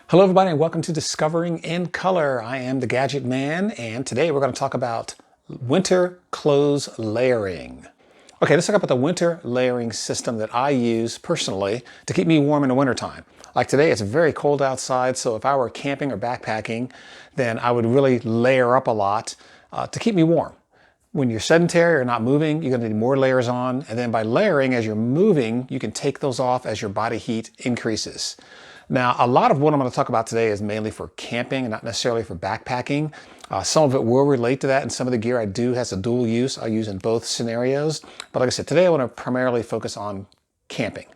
Hello everybody and welcome to Discovering in Color. I am the Gadget Man and today we're going to talk about winter clothes layering. Okay, let's talk about the winter layering system that I use personally to keep me warm in the wintertime. Like today it's very cold outside, so if I were camping or backpacking, then I would really layer up a lot to keep me warm. When you're sedentary or not moving, you're going to need more layers on, and then by layering as you're moving, you can take those off as your body heat increases. Now, a lot of what I'm going to talk about today is mainly for camping and not necessarily for backpacking. Some of it will relate to that, and some of the gear I do has a dual use. I use in both scenarios. But like I said, today I want to primarily focus on camping.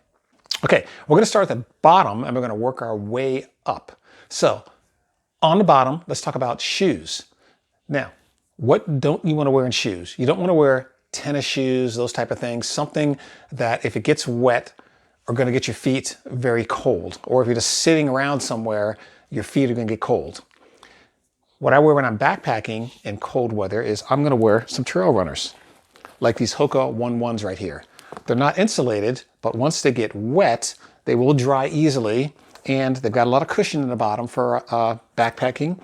Okay, we're going to start at the bottom and we're going to work our way up. So on the bottom, let's talk about shoes. Now, what don't you want to wear in shoes? You don't want to wear tennis shoes, those type of things. Something that if it gets wet, are going to get your feet very cold. Or if you're just sitting around somewhere, your feet are going to get cold. What I wear when I'm backpacking in cold weather is I'm going to wear some trail runners, like these Hoka 1-1s right here. They're not insulated, but once they get wet, they will dry easily, and they've got a lot of cushion in the bottom for backpacking.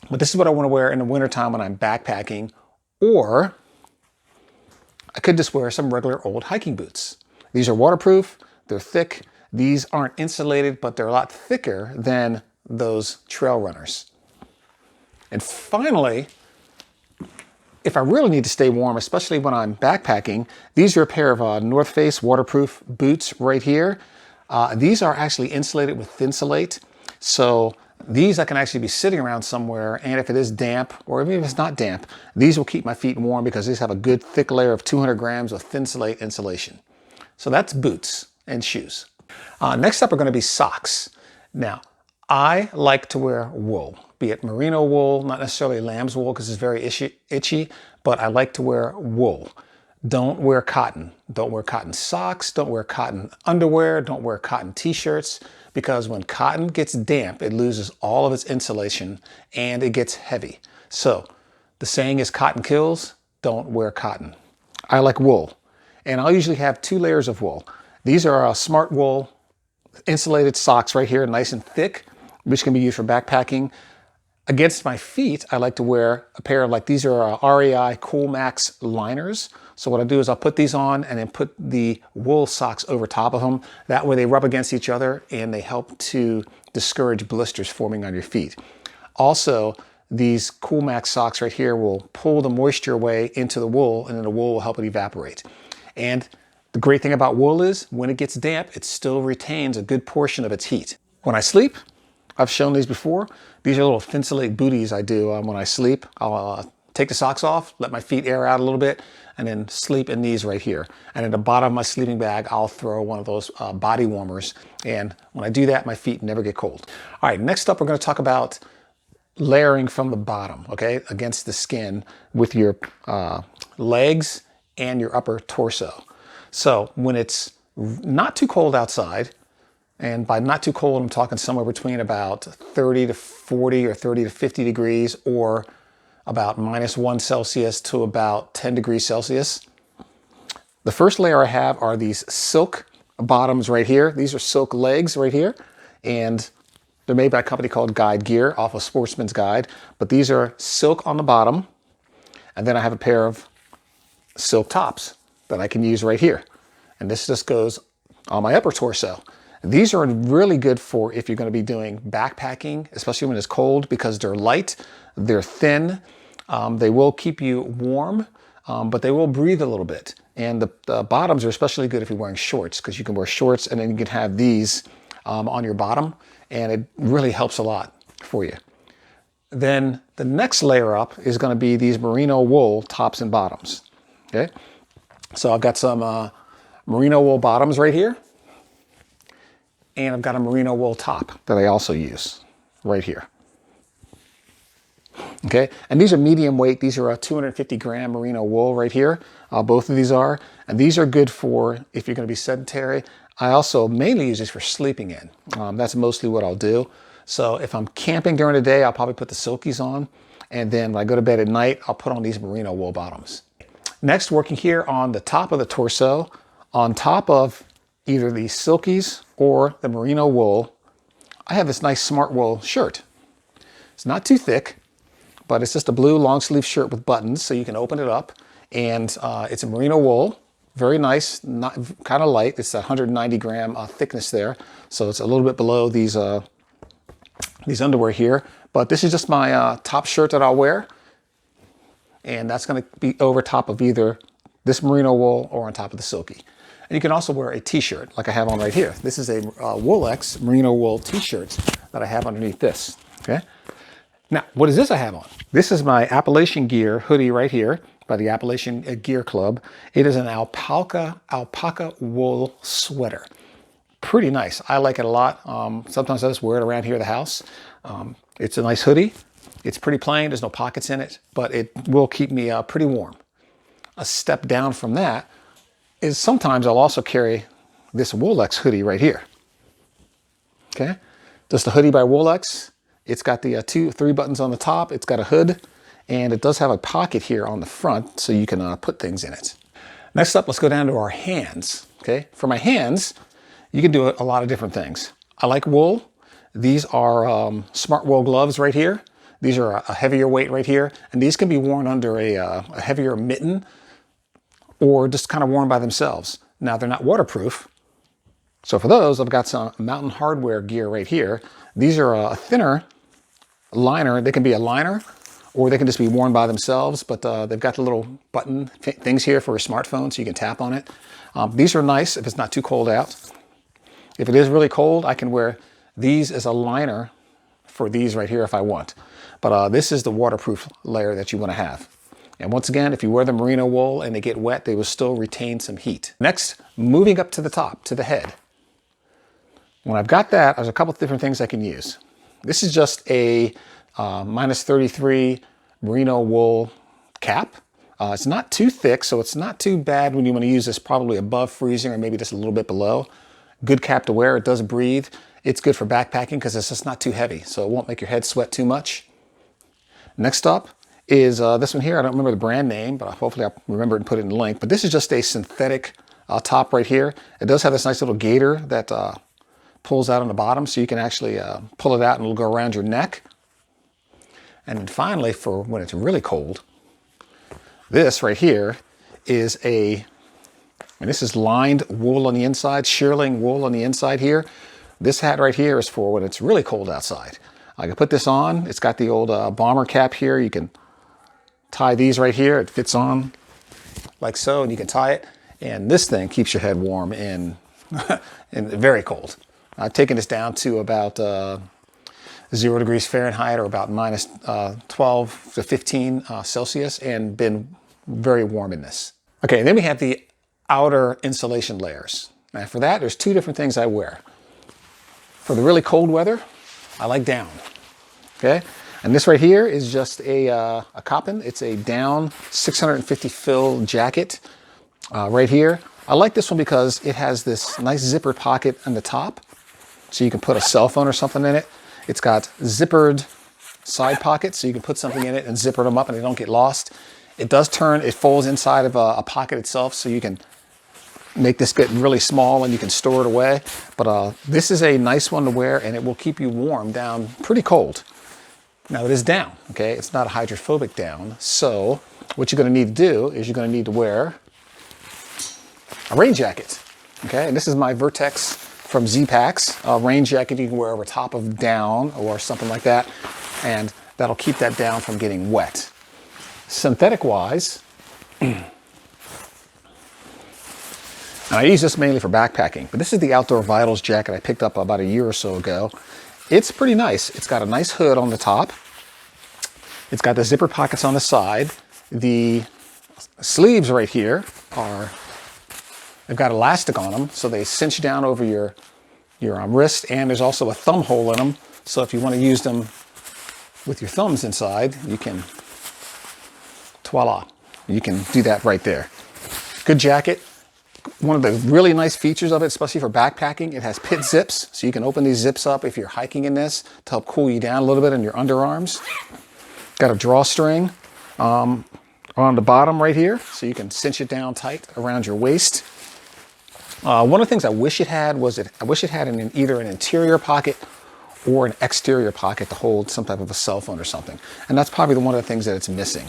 But this is what I want to wear in the wintertime when I'm backpacking, or I could just wear some regular old hiking boots. These are waterproof. They're thick. These aren't insulated, but they're a lot thicker than those trail runners. And finally, if I really need to stay warm, especially when I'm backpacking, these are a pair of North Face waterproof boots right here. These are actually insulated with Thinsulate. So these I can actually be sitting around somewhere, and if it is damp, or even if it's not damp, these will keep my feet warm because these have a good thick layer of 200 grams of Thinsulate insulation. So that's boots and shoes. Next up are going to be socks. Now, I like to wear wool, be it merino wool, not necessarily lamb's wool because it's very itchy, but I like to wear wool. Don't wear cotton. Don't wear cotton socks. Don't wear cotton underwear. Don't wear cotton t-shirts, because when cotton gets damp, it loses all of its insulation and it gets heavy. So the saying is cotton kills. Don't wear cotton. I like wool, and I'll usually have 2 layers of wool. These are Smart Wool insulated socks right here, nice and thick, which can be used for backpacking. Against my feet, I like to wear a pair of, like, these are REI Cool Max liners. So what I do is I'll put these on and then put the wool socks over top of them. That way they rub against each other and they help to discourage blisters forming on your feet. Also, these Cool Max socks right here will pull the moisture away into the wool, and then the wool will help it evaporate. And the great thing about wool is when it gets damp, it still retains a good portion of its heat. When I sleep, I've shown these before. These are little Thinsulate booties I do when I sleep. I'll take the socks off, let my feet air out a little bit, and then sleep in these right here. And at the bottom of my sleeping bag, I'll throw one of those body warmers. And when I do that, my feet never get cold. All right, next up, we're going to talk about layering from the bottom, okay, against the skin with your legs and your upper torso. So when it's not too cold outside, and by not too cold, I'm talking somewhere between about 30 to 40 or 30 to 50 degrees, or about -1 Celsius to about 10 degrees Celsius. The first layer I have are these silk bottoms right here. These are silk legs right here, and they're made by a company called Guide Gear off of Sportsman's Guide. But these are silk on the bottom, and then I have a pair of silk tops that I can use right here. And this just goes on my upper torso. These are really good for if you're going to be doing backpacking, especially when it's cold, because they're light, they're thin, they will keep you warm, but they will breathe a little bit. And the bottoms are especially good if you're wearing shorts, because you can wear shorts and then you can have these on your bottom, and it really helps a lot for you. Then the next layer up is going to be these merino wool tops and bottoms. Okay, so I've got some merino wool bottoms right here, and I've got a merino wool top that I also use right here. Okay, and these are medium weight. These are a 250 gram merino wool right here. Both of these are, and these are good for if you're going to be sedentary. I also mainly use these for sleeping in. That's mostly what I'll do. So if I'm camping during the day, I'll probably put the silkies on, and then when I go to bed at night, I'll put on these merino wool bottoms. Next, working here on the top of the torso, On top of either the Silkies or the merino wool, I have this nice smart wool shirt. It's not too thick, but it's just a blue long sleeve shirt with buttons, so you can open it up. And it's a merino wool, very nice, not kind of light. It's 190 gram thickness there, so it's a little bit below these underwear here. But this is just my top shirt that I'll wear, and that's going to be over top of either this merino wool or on top of the Silky. And you can also wear a t-shirt like I have on right here. This is a Wool-X merino wool t-shirt that I have underneath this, okay? Now, what is this I have on? This is my Appalachian Gear hoodie right here by the Appalachian Gear Club. It is an alpaca wool sweater. Pretty nice. I like it a lot. Sometimes I just wear it around here at the house. It's a nice hoodie. It's pretty plain. There's no pockets in it, but it will keep me pretty warm. A step down from that is sometimes I'll also carry this Wool-X hoodie right here. Okay, just a hoodie by Wool-X. It's got the 3 buttons on the top. It's got a hood, and it does have a pocket here on the front, so you can put things in it. Next up, let's go down to our hands. Okay, for my hands, you can do a lot of different things. I like wool. These are smart wool gloves right here. These are a heavier weight right here, and these can be worn under a heavier mitten or just kind of worn by themselves. Now, they're not waterproof, so for those, I've got some Mountain Hardwear gear right here. These are a thinner liner. They can be a liner, or they can just be worn by themselves, but they've got the little button things here for a smartphone, so you can tap on it. These are nice if it's not too cold out. If it is really cold, I can wear these as a liner for these right here if I want. But this is the waterproof layer that you want to have. And once again, if you wear the merino wool and they get wet, they will still retain some heat. Next, moving up to the top, to the head. When I've got that, there's a couple of different things I can use. This is just a -33 merino wool cap. It's not too thick, so it's not too bad when you want to use this probably above freezing or maybe just a little bit below. Good cap to wear. It does breathe. It's good for backpacking because it's just not too heavy, so it won't make your head sweat too much. Next up is this one here. I don't remember the brand name, but hopefully I'll remember it and put it in the link. But this is just a synthetic top right here. It does have this nice little gaiter that pulls out on the bottom, so you can actually pull it out and it'll go around your neck. And then finally, for when it's really cold, this right here is and this is lined wool on the inside, shearling wool on the inside here. This hat right here is for when it's really cold outside. I can put this on. It's got the old bomber cap here. You can tie these right here. It fits on like so, and you can tie it. And this thing keeps your head warm and very cold. I've taken this down to about 0 degrees Fahrenheit or about -12 to 15 Celsius and been very warm in this. Okay, then we have the outer insulation layers. Now for that, there's 2 different things I wear. For the really cold weather, I like down, okay? And this right here is just a Coppin. It's a down 650 fill jacket right here. I like this one because it has this nice zippered pocket on the top, so you can put a cell phone or something in it. It's got zippered side pockets, so you can put something in it and zipper them up and they don't get lost. It does turn, it folds inside of a pocket itself, so you can make this get really small and you can store it away. But this is a nice one to wear and it will keep you warm down pretty cold. Now it is down, okay? It's not a hydrophobic down. So what you're gonna need to do is you're gonna need to wear a rain jacket, okay? And this is my Vertex from Z-Packs, a rain jacket you can wear over top of down or something like that. And that'll keep that down from getting wet. Synthetic wise, and I use this mainly for backpacking, but this is the Outdoor Vitals jacket I picked up about a year or so ago. It's pretty nice. It's got a nice hood on the top. It's got the zipper pockets on the side. The sleeves right here they've got elastic on them, so they cinch down over your wrist, and there's also a thumb hole in them, so if you want to use them with your thumbs inside, you can, voila, you can do that right there. Good jacket. One of the really nice features of it, especially for backpacking, it has pit zips, so you can open these zips up if you're hiking in this to help cool you down a little bit in your underarms. Got a drawstring on the bottom right here, so you can cinch it down tight around your waist. One of the things I wish it had was I wish it had either an interior pocket or an exterior pocket to hold some type of a cell phone or something. And that's probably one of the things that it's missing.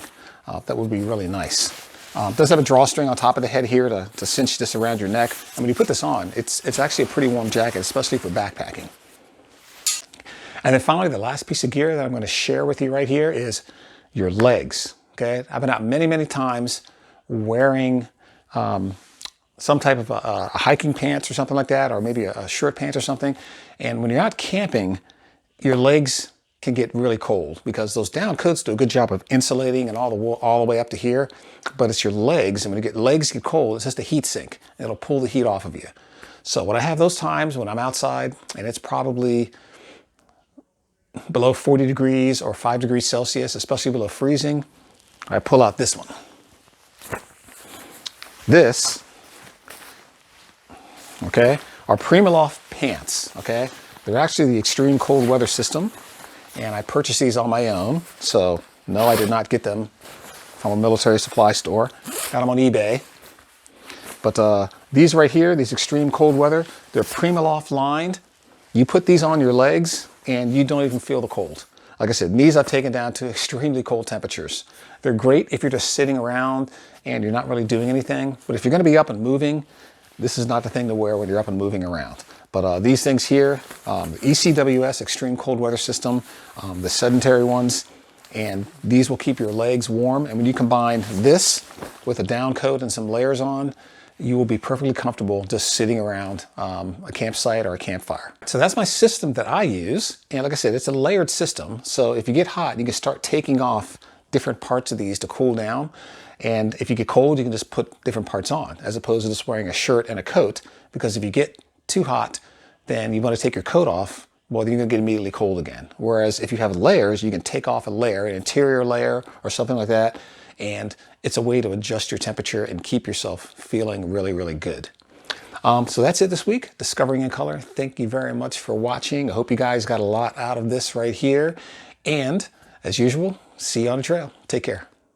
That would be really nice. It does have a drawstring on top of the head here to cinch this around your neck. And when you put this on, it's actually a pretty warm jacket, especially for backpacking. And then finally, the last piece of gear that I'm going to share with you right here is your legs. Okay, I've been out many, many times wearing some type of a hiking pants or something like that, or maybe a short pants or something. And when you're out camping, your legs can get really cold because those down coats do a good job of insulating and all the way up to here. But it's your legs, and when legs get cold, it's just a heat sink. It'll pull the heat off of you. So when I have those times when I'm outside and it's probably below 40 degrees or 5 degrees Celsius, especially below freezing, I pull out this one. This, okay, are Primaloft pants, okay? They're actually the extreme cold weather system, and I purchased these on my own. So no, I did not get them from a military supply store. Got them on eBay. But these right here, these extreme cold weather, they're Primaloft lined. You put these on your legs and you don't even feel the cold. Like I said, these I've taken down to extremely cold temperatures. They're great if you're just sitting around and you're not really doing anything. But if you're going to be up and moving, this is not the thing to wear when you're up and moving around. But these things here, the ECWS, Extreme Cold Weather System, the sedentary ones, and these will keep your legs warm. And when you combine this with a down coat and some layers on, you will be perfectly comfortable just sitting around a campsite or a campfire. So that's my system that I use. And like I said, it's a layered system. So if you get hot, you can start taking off different parts of these to cool down. And if you get cold, you can just put different parts on as opposed to just wearing a shirt and a coat. Because if you get too hot, then you want to take your coat off. Well, then you're going to get immediately cold again. Whereas if you have layers, you can take off a layer, an interior layer or something like that. And it's a way to adjust your temperature and keep yourself feeling really, really good. So that's it this week, Discovering in Color. Thank you very much for watching. I hope you guys got a lot out of this right here. And as usual, see you on the trail. Take care.